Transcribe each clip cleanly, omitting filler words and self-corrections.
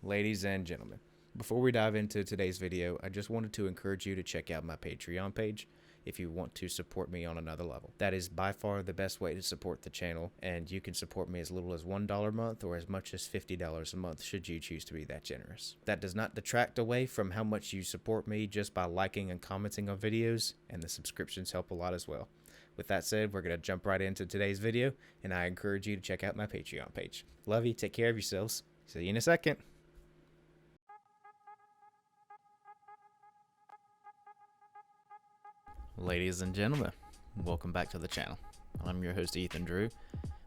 Ladies and gentlemen, before we dive into today's video, I just wanted to encourage you to check out my Patreon page if you want to support me on another level. That is by far the best way to support the channel, and you can support me as little as $1 a month or as much as $50 a month should you choose to be that generous. That does not detract away from how much you support me just by liking and commenting on videos, and the subscriptions help a lot as well. With that said, we're going to jump right into today's video, and I encourage you to check out my Patreon page. Love you, take care of yourselves. See you in a second. Ladies and gentlemen, welcome back to the channel. I'm your host Ethan Drew.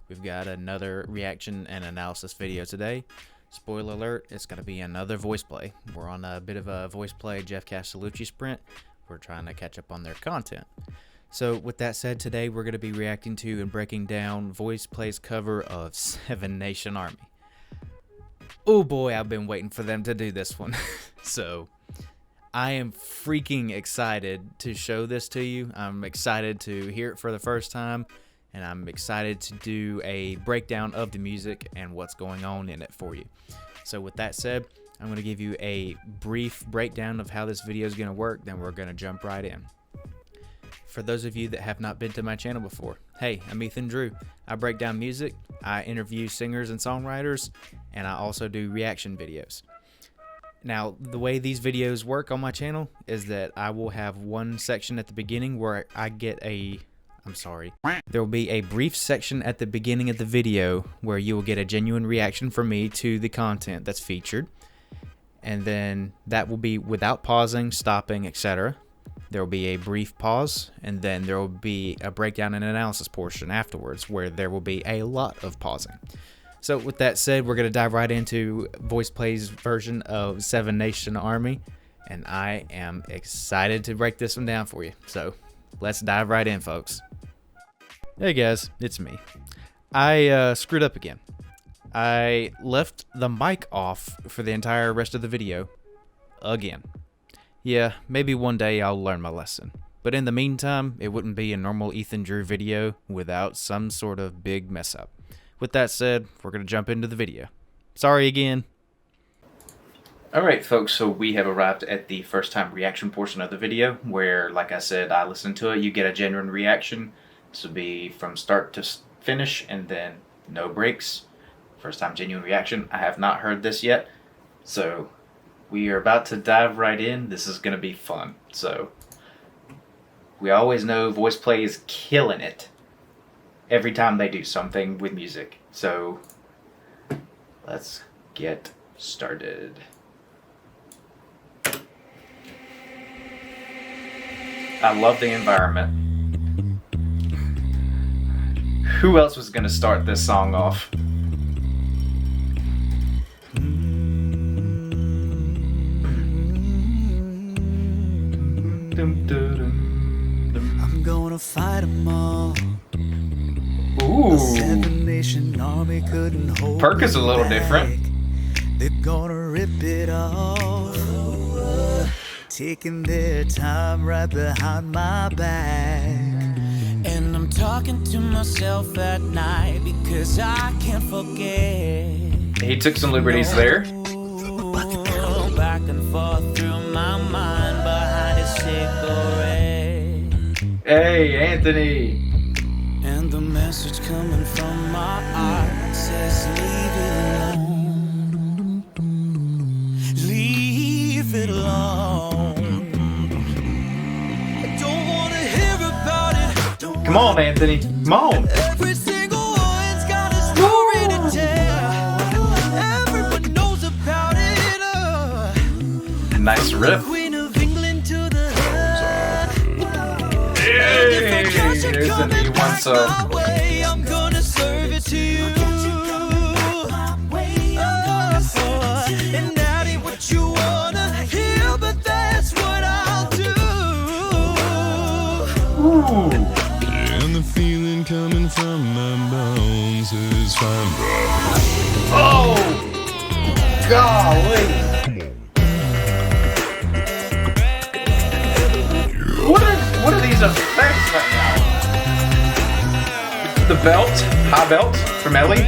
We've got another reaction and analysis video today. Spoiler alert, it's going to be another voice play. We're on a bit of a voice play Jeff Castellucci sprint. We're trying to catch up on their content. So with that said, today we're going to be reacting to and breaking down Voiceplay's cover of Seven Nation Army. Oh boy, I've been waiting for them to do this one. So I am freaking excited to show this to you. I'm excited to hear it for the first time, and I'm excited to do a breakdown of the music and what's going on in it for you. So with that said, I'm going to give you a brief breakdown of how this video is going to work, then we're going to jump right in. For those of you that have not been to my channel before, hey, I'm Ethan Drew. I break down music, I interview singers and songwriters, and I also do reaction videos. Now, the way these videos work on my channel is that I will have one section at the beginning where I get there will be a brief section at the beginning of the video where you will get a genuine reaction from me to the content that's featured. And then that will be without pausing, stopping, etc. There will be a brief pause, and then there will be a breakdown and analysis portion afterwards where there will be a lot of pausing. So with that said, we're going to dive right into Voiceplay's version of Seven Nation Army, and I am excited to break this one down for you. So let's dive right in, folks. Hey guys, it's me. I screwed up again. I left the mic off for the entire rest of the video again. Yeah, maybe one day I'll learn my lesson. But in the meantime, it wouldn't be a normal Ethan Drew video without some sort of big mess up. With that said, we're going to jump into the video. Sorry again. Alright folks, so we have arrived at the first time reaction portion of the video where, like I said, I listen to it, you get a genuine reaction. This will be from start to finish and then no breaks. First time genuine reaction. I have not heard this yet, so we are about to dive right in. This is going to be fun. So we always know Voiceplay is killing it every time they do something with music. So let's get started. I love the environment. Who else was going to start this song off? I'm gonna fight them all. Ooh. A Seven Nation Army couldn't hold Perk is a little back. different. They're gonna rip it off, taking their time right behind my back. And I'm talking to myself at night because I can't forget. He took some liberties there. Back and forth through my mind behind a cigarette. Hey, Anthony. And the message coming from my heart says leave it alone. Leave it alone. I don't wanna hear about it. Come on, Anthony. Come on. Every single one's got a story to tell. Everyone knows about it. Nice riff. Queen of England to the Hey, there's an E1 sub. I'm gonna serve it to you. And that ain't what you wanna hear, but that's what I'll do. Ooh. And the feeling coming from my bones is fine. Oh, golly. What are these effects right now? The belt, high belt from Ellie.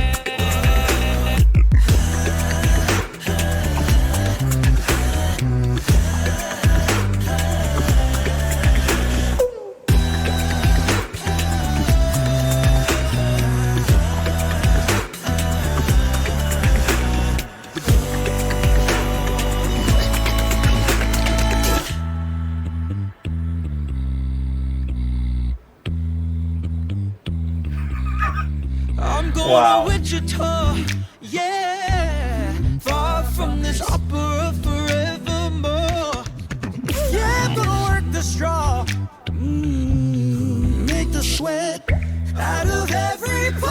Wow. Wichita, yeah, far from this opera forevermore. Yeah, I'm gonna work the straw, make the sweat out of every pore.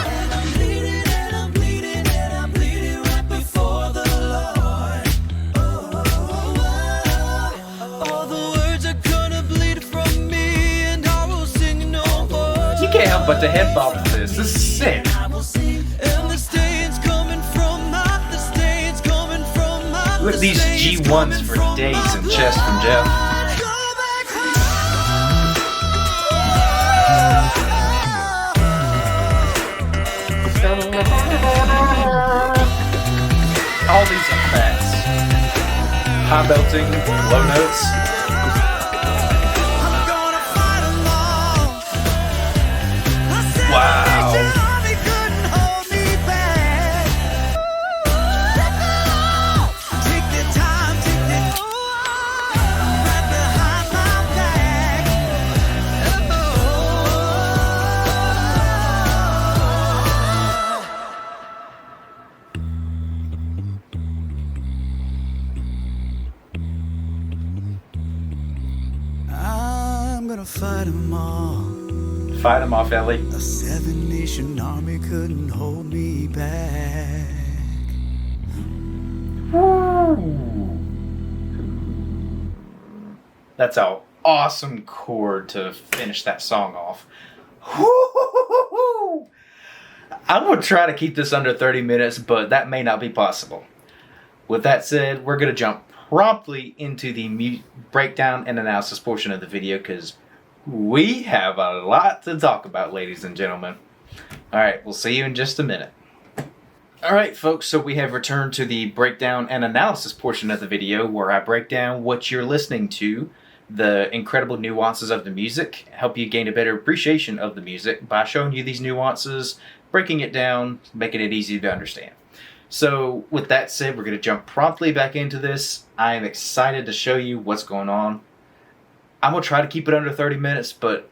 And I'm bleeding, and I'm bleeding, and I'm bleeding right before the Lord. All the words are gonna bleed from me, and I will sing no more. You can't help but to head bob to this. This is sick. Look at these G1s for days and chest from Jeff. All these effects. High belting, low notes. Wow. I'm gonna fight them all. Fight them off, Ellie. A 7-nation army couldn't hold me back. That's an awesome chord to finish that song off. I'm going to try to keep this under 30 minutes, but that may not be possible. With that said, we're going to jump promptly into the breakdown and analysis portion of the video because we have a lot to talk about, ladies and gentlemen. Alright, we'll see you in just a minute. Alright folks, so we have returned to the breakdown and analysis portion of the video where I break down what you're listening to, the incredible nuances of the music, help you gain a better appreciation of the music by showing you these nuances, breaking it down, making it easy to understand. So with that said, we're going to jump promptly back into this. I am excited to show you what's going on. I'm going to try to keep it under 30 minutes, but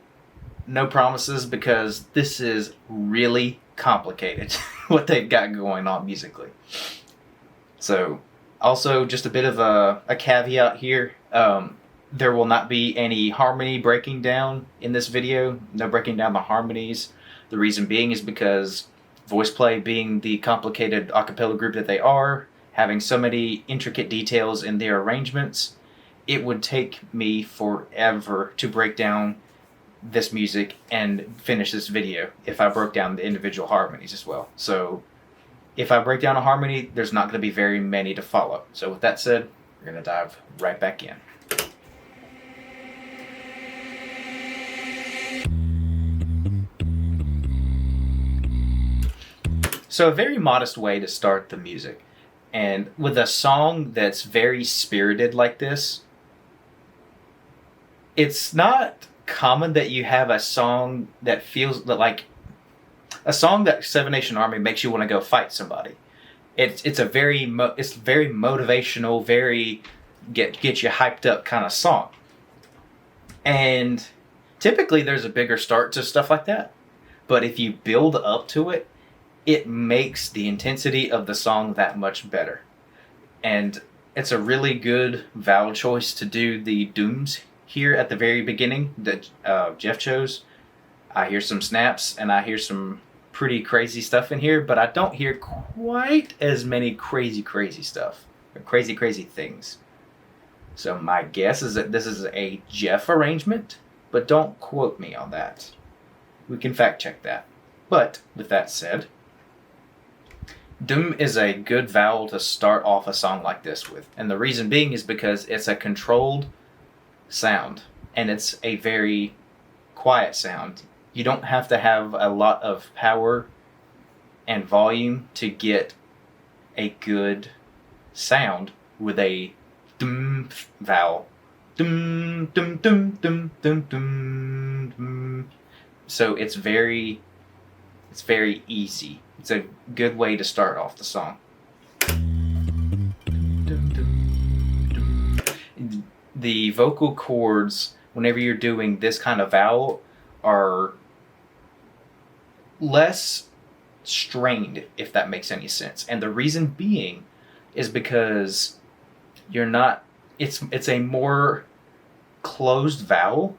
no promises because this is really complicated what they've got going on musically. So also just a bit of a caveat here. There will not be any harmony breaking down in this video. No breaking down the harmonies. The reason being is because Voiceplay, being the complicated acapella group that they are, having so many intricate details in their arrangements, it would take me forever to break down this music and finish this video if I broke down the individual harmonies as well. So if I break down a harmony, there's not going to be very many to follow. So with that said, we're going to dive right back in. So a very modest way to start the music. And with a song that's very spirited like this, it's not common that you have a song that feels like a song that Seven Nation Army makes you want to go fight somebody. It's very motivational, very get you hyped up kind of song. And typically there's a bigger start to stuff like that. But if you build up to it, it makes the intensity of the song that much better. And it's a really good vowel choice to do the dooms here at the very beginning that Jeff chose. I hear some snaps and I hear some pretty crazy stuff in here, but I don't hear quite as many crazy stuff, or crazy things. So my guess is that this is a Jeff arrangement, but don't quote me on that. We can fact check that. But with that said, doom is a good vowel to start off a song like this with. And the reason being is because it's a controlled sound. And it's a very quiet sound. You don't have to have a lot of power and volume to get a good sound with a doom vowel. Doom, doom, doom, doom, doom, doom, doom. So it's very easy. It's a good way to start off the song. The vocal cords, whenever you're doing this kind of vowel, are less strained, if that makes any sense. And the reason being is because you're not, it's a more closed vowel.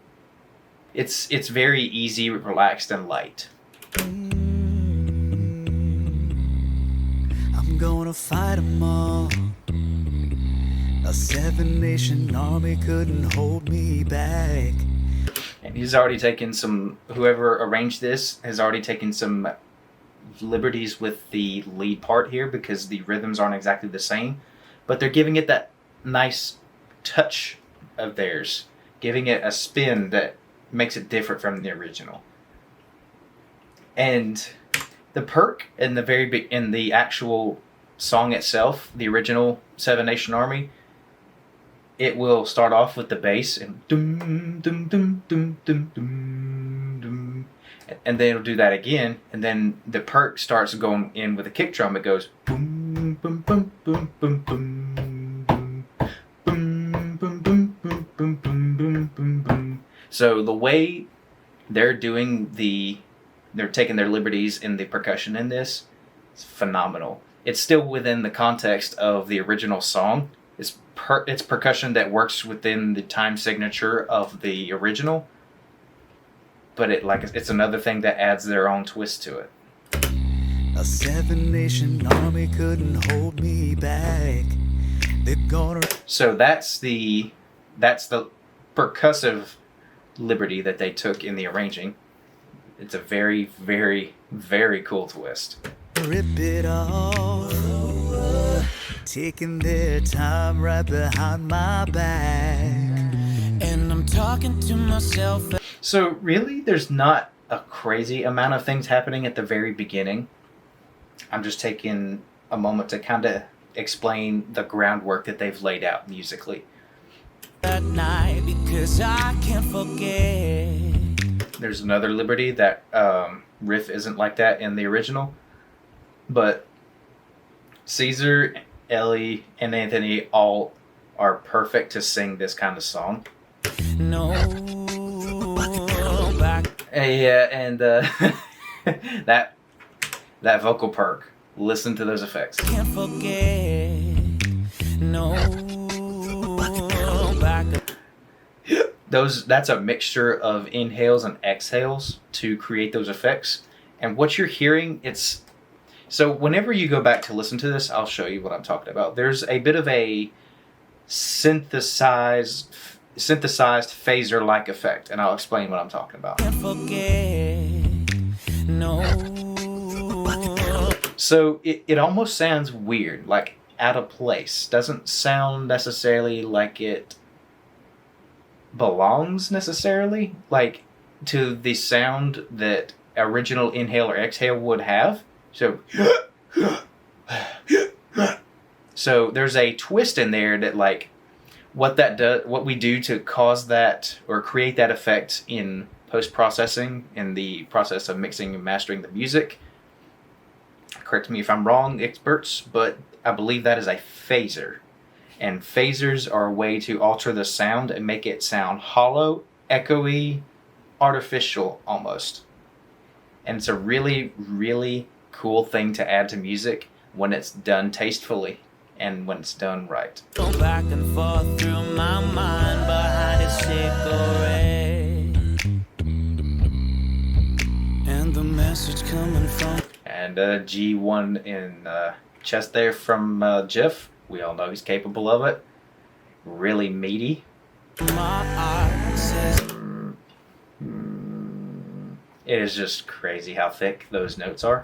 It's very easy, relaxed, and light. I'm gonna fight 'em all. A 7-nation army couldn't hold me back. And he's already taken whoever arranged this has already taken some liberties with the lead part here, because the rhythms aren't exactly the same, but they're giving it that nice touch of theirs, giving it a spin that makes it different from the original. And the perk in the actual song itself, the original Seven Nation Army, it will start off with the bass and dum dum dum dum dum dum dum, and then it'll do that again, and then the perk starts going in with a kick drum. It goes boom boom boom boom boom boom boom boom boom boom boom boom boom boom boom. So the way they're taking their liberties in the percussion in this, it's phenomenal. It's still within the context of the original song. It's percussion that works within the time signature of the original, but it's another thing that adds their own twist to it. A 7-nation army couldn't hold me back. They're gonna. So that's the percussive liberty that they took in the arranging. It's a very, very, very cool twist. Rip it off, taking their time right behind my back, and I'm talking to myself. So really, there's not a crazy amount of things happening at the very beginning. I'm just taking a moment to kind of explain the groundwork that they've laid out musically. That night, because I can't forget. There's another liberty that riff isn't like that in the original, but Caesar, Ellie, and Anthony all are perfect to sing this kind of song. No, back. Yeah, and that vocal perk. Listen to those effects. Can't forget. No, back. That's a mixture of inhales and exhales to create those effects. And what you're hearing, so whenever you go back to listen to this, I'll show you what I'm talking about. There's a bit of a synthesized phaser-like effect, and I'll explain what I'm talking about. Can't forget. No. So it almost sounds weird, like out of place. Doesn't sound necessarily like it belongs necessarily, like to the sound that original inhale or exhale would have. So there's a twist in there that, like, what we do to cause that or create that effect in post-processing, in the process of mixing and mastering the music. Correct me if I'm wrong, experts, but I believe that is a phaser. And phasers are a way to alter the sound and make it sound hollow, echoey, artificial almost. And it's a really, really cool thing to add to music when it's done tastefully and when it's done right. Go back and forth through my mind behind a cigarette, and the message coming from. And G1 in chest there from Jeff. We all know he's capable of it. Really meaty. It is just crazy how thick those notes are.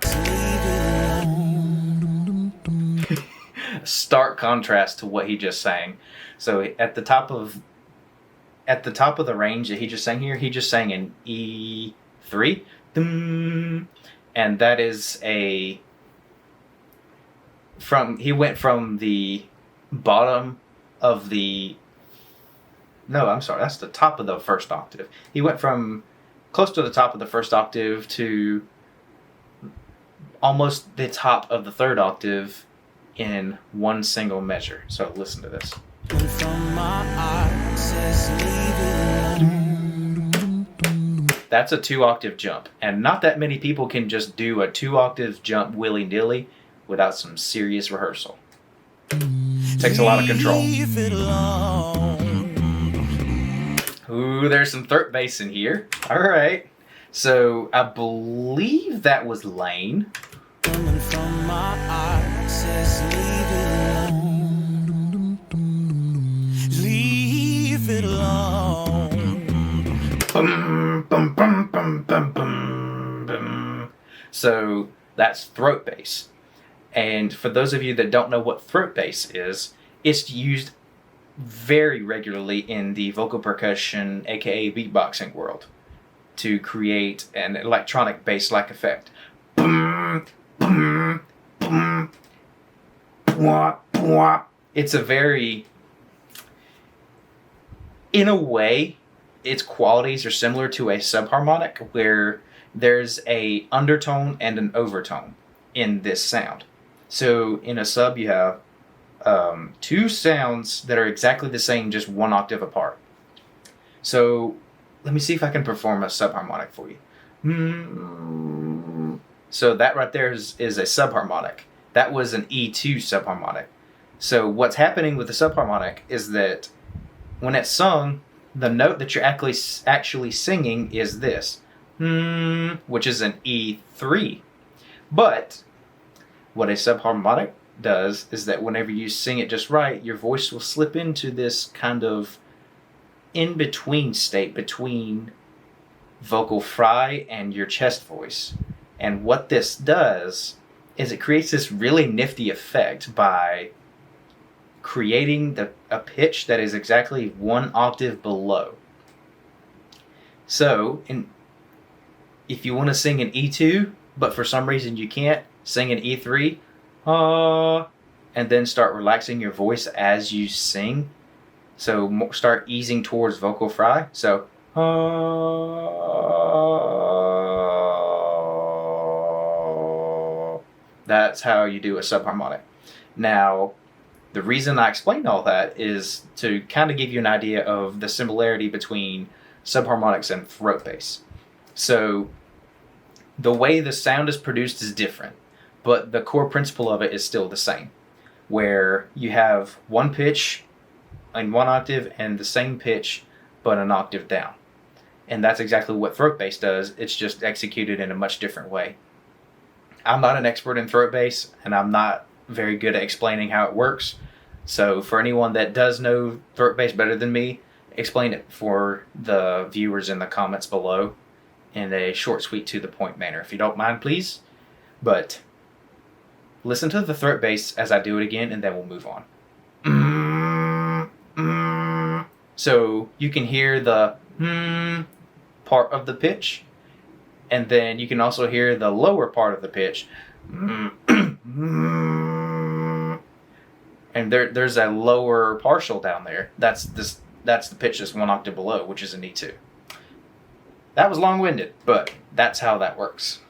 Stark contrast to what he just sang. So at the top of the range that he just sang here, he just sang an E3, and that is he went from the bottom of that's the top of the first octave. He went from close to the top of the first octave to almost the top of the third octave in one single measure. So listen to this. That's a 2-octave jump. And not that many people can just do a 2-octave jump willy-nilly without some serious rehearsal. It takes a lot of control. Ooh, there's some third bass in here. All right. So I believe that was Lane. Coming from my heart says leave it alone. Leave it alone. Bum, bum, bum, bum, bum, bum, bum. So that's throat bass. And for those of you that don't know what throat bass is, it's used very regularly in the vocal percussion, aka beatboxing world, to create an electronic bass-like effect. Boom, boom, boom, bwah, bwah. It's a very, in a way, its qualities are similar to a subharmonic, where there's a undertone and an overtone in this sound. So in a sub, you have two sounds that are exactly the same, just 1 octave apart. So let me see if I can perform a subharmonic for you. So that right there is a subharmonic. That was an E2 subharmonic. So what's happening with the subharmonic is that when it's sung, the note that you're actually singing is this, which is an E3. But what a subharmonic does is that whenever you sing it just right, your voice will slip into this kind of in-between state between vocal fry and your chest voice. And what this does is it creates this really nifty effect by creating a pitch that is exactly 1 octave below. So if you want to sing an E2, but for some reason you can't, sing an E3, and then start relaxing your voice as you sing. So start easing towards vocal fry. So, that's how you do a subharmonic. Now, the reason I explained all that is to kind of give you an idea of the similarity between subharmonics and throat bass. So, the way the sound is produced is different, but the core principle of it is still the same, where you have one pitch in 1 octave and the same pitch but an octave down. And that's exactly what throat bass does. It's just executed in a much different way. I'm not an expert in throat bass, and I'm not very good at explaining how it works. So for anyone that does know throat bass better than me, explain it for the viewers in the comments below in a short, sweet, to the point manner, if you don't mind, please. But listen to the throat bass as I do it again, and then we'll move on. So you can hear the part of the pitch, and then you can also hear the lower part of the pitch. And there's a lower partial down there. That's the pitch that's 1 octave below, which is an E2. That was long-winded, but that's how that works.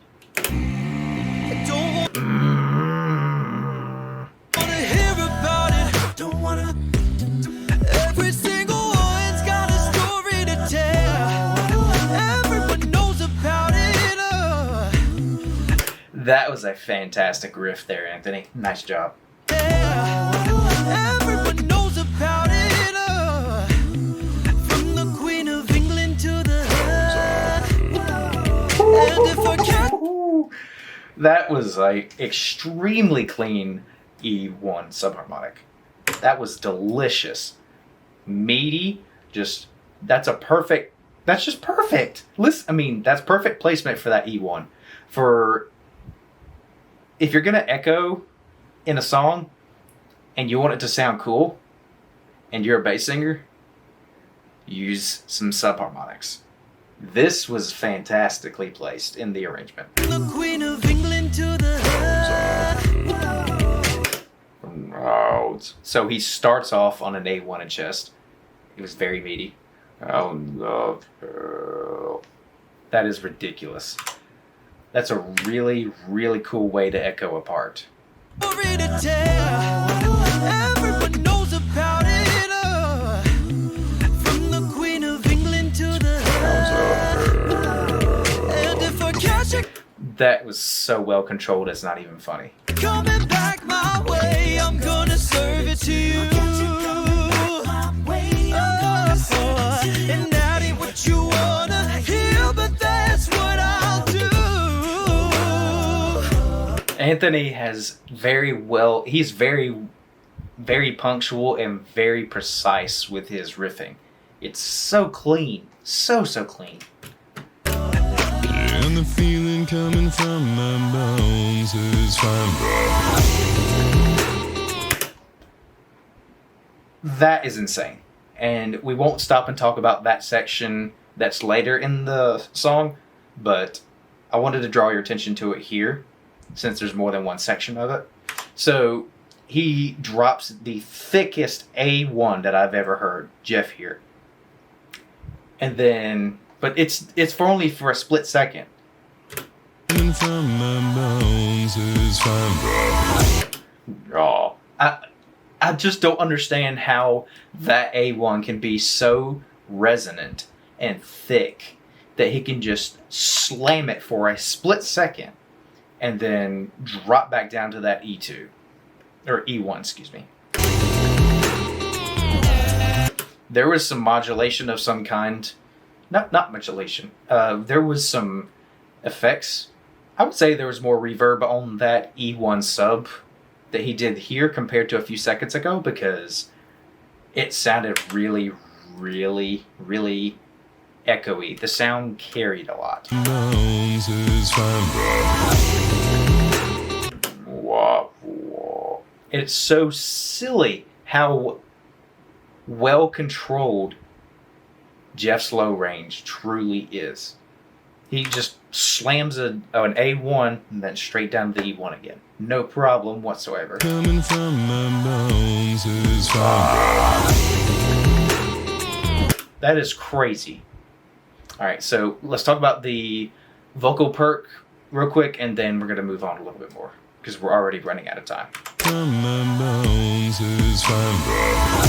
That was a fantastic riff there, Anthony. Nice job. Everyone knows about it. From the Queen of England to the That was like extremely clean E1 subharmonic. That was delicious. Meaty, that's just perfect. Listen, that's perfect placement for that E1. If you're gonna echo in a song and you want it to sound cool and you're a bass singer, use some subharmonics. This was fantastically placed in the arrangement. The Queen of England to the So he starts off on an A1 in chest. It was very meaty. I love her. That is ridiculous. That's a really, really cool way to echo a part. Everyone knows about it. From the Queen of England to the That was so well controlled, it's not even funny. Coming back my way, I'm gonna serve it to you. And that ain't what you wanna hear, but that's what I'll do. Anthony has he's very, very punctual and very precise with his riffing. It's so clean. So clean. And the feeling coming from my bones is fine, bro. That is insane. And we won't stop and talk about that section that's later in the song, but I wanted to draw your attention to it here, since there's more than one section of it. So he drops the thickest A1 that I've ever heard, Jeff here. And then, but it's for only for a split second. Coming from my bones is fine, bro. Oh, I just don't understand how that A1 can be so resonant and thick that he can just slam it for a split second and then drop back down to that E2 or E1, excuse me. There was some modulation of some kind. Not modulation. There was some effects. I would say there was more reverb on that E1 sub that he did here compared to a few seconds ago, because it sounded really, really, really echoey. The sound carried a lot. Bones is fine, bro. Wah, wah. It's so silly how well controlled Jeff's low range truly is. He just slams an A1 and then straight down to the E1 again. No problem whatsoever. Coming from my bones is fine, bro. That is crazy. Alright, so let's talk about the vocal perk real quick, and then we're going to move on a little bit more, because we're already running out of time. From my bones is fine, bro.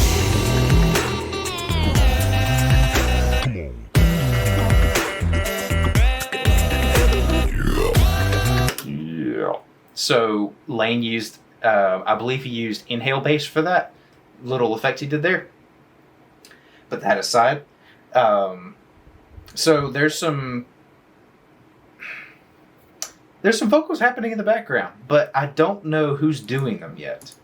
So Lane used, I believe he used inhale bass for that little effect he did there. But that aside, so there's some vocals happening in the background, but I don't know who's doing them yet.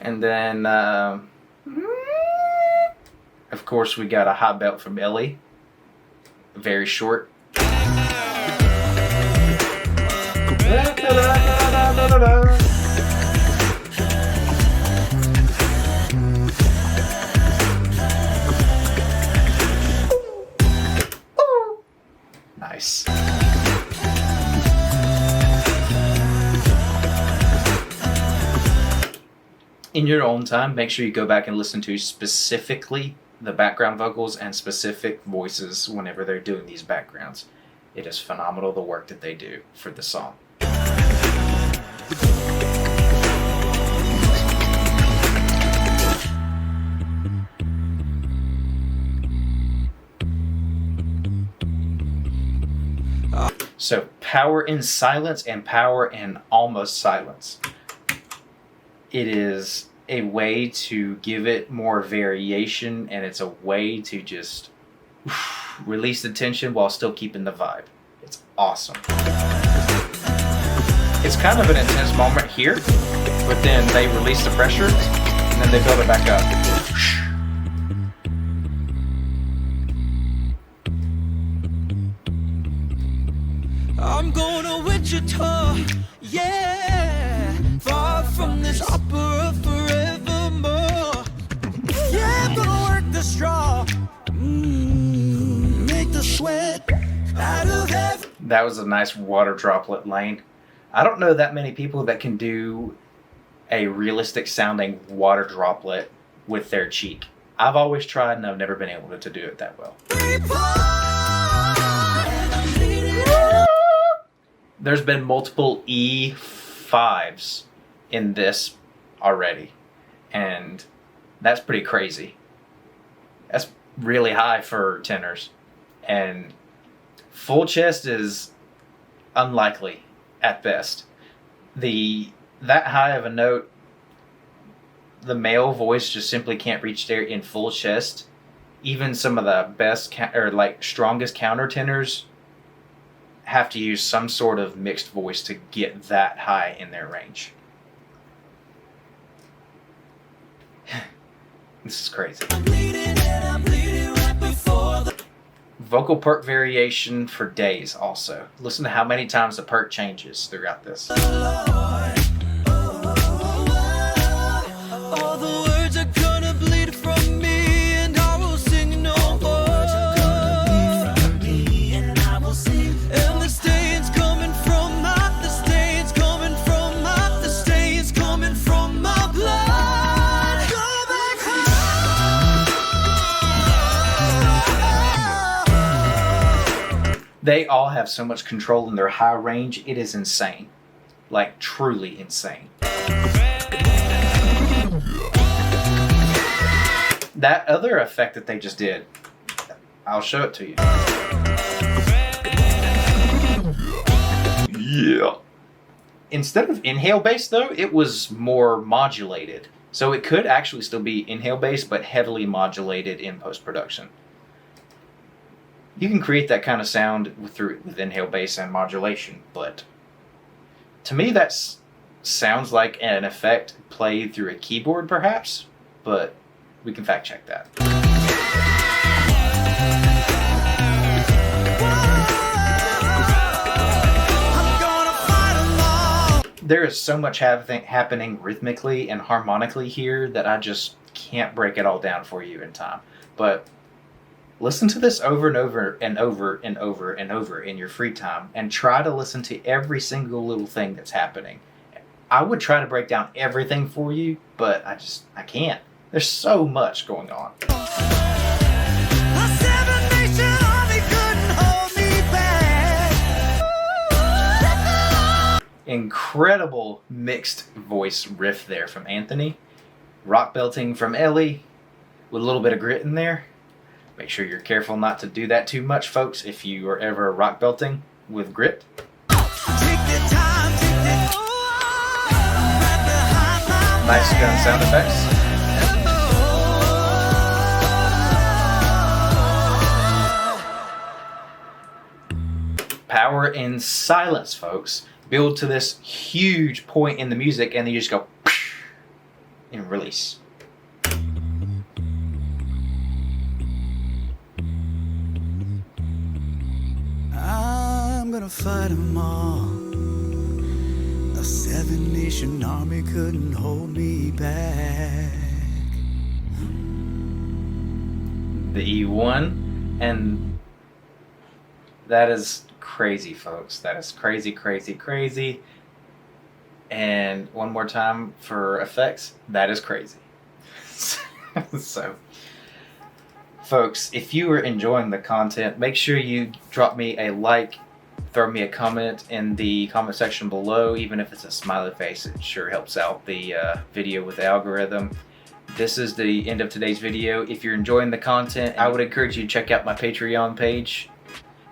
And then, of course, we got a hot belt from Ellie. Very short. Nice. In your own time, make sure you go back and listen to specifically the background vocals and specific voices whenever they're doing these backgrounds. It is phenomenal the work that they do for the song. So power in silence and power in almost silence. It is a way to give it more variation, and it's a way to just release the tension while still keeping the vibe. It's awesome. It's kind of an intense moment here, but then they release the pressure and then they build it back up. I'm going to Wichita, yeah, far from this opera forevermore. Yeah, I'm gonna work the straw, make the sweat out of heaven. That was a nice water droplet Lane. I don't know that many people that can do a realistic sounding water droplet with their cheek. I've always tried and I've never been able to do it that well. There's been multiple E5s in this already, and that's pretty crazy. really high for tenors, and full chest is unlikely at best. That high of a note, the male voice just simply can't reach there in full chest. Even some of the best strongest countertenors have to use some sort of mixed voice to get that high in their range. This is crazy. Vocal perk variation for days also. Listen to how many times the perk changes throughout this. They all have so much control in their high range, it is insane. Like, truly insane. That other effect that they just did, I'll show it to you. Yeah. Instead of inhale bass though, it was more modulated. So it could actually still be inhale bass, but heavily modulated in post-production. You can create that kind of sound with inhale bass and modulation, but to me that sounds like an effect played through a keyboard perhaps, but we can fact check that. There is so much happening rhythmically and harmonically here that I just can't break it all down for you in time. But listen to this over and over and over and over and over in your free time, and try to listen to every single little thing that's happening. I would try to break down everything for you, but I can't. There's so much going on. Incredible mixed voice riff there from Anthony. Rock belting from Ellie with a little bit of grit in there. Make sure you're careful not to do that too much, folks, if you are ever rock belting with grit. Nice gun sound effects. Power in silence, folks. Build to this huge point in the music, and then you just go and release. I'm gonna fight them all. A 7-nation army couldn't hold me back. The E1, and that is crazy, folks. That is crazy, crazy, crazy. And one more time for effects, that is crazy. So, folks, if you are enjoying the content, make sure you drop me a like, throw me a comment in the comment section below. Even if it's a smiley face, it sure helps out the video with the algorithm. This is the end of today's video. If you're enjoying the content, I would encourage you to check out my Patreon page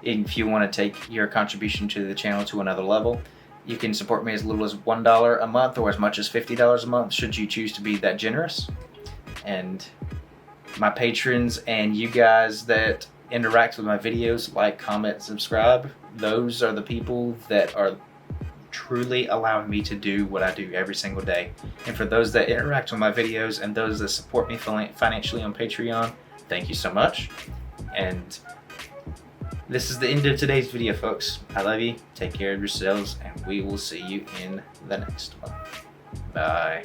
if you want to take your contribution to the channel to another level. You can support me as little as $1 a month or as much as $50 a month, should you choose to be that generous. And my patrons and you guys that interact with my videos, like, comment, subscribe, those are the people that are truly allowing me to do what I do every single day. And for those that interact with my videos and those that support me financially on Patreon, thank you so much. And this is the end of today's video, folks. I love you, take care of yourselves, and we will see you in the next one. Bye.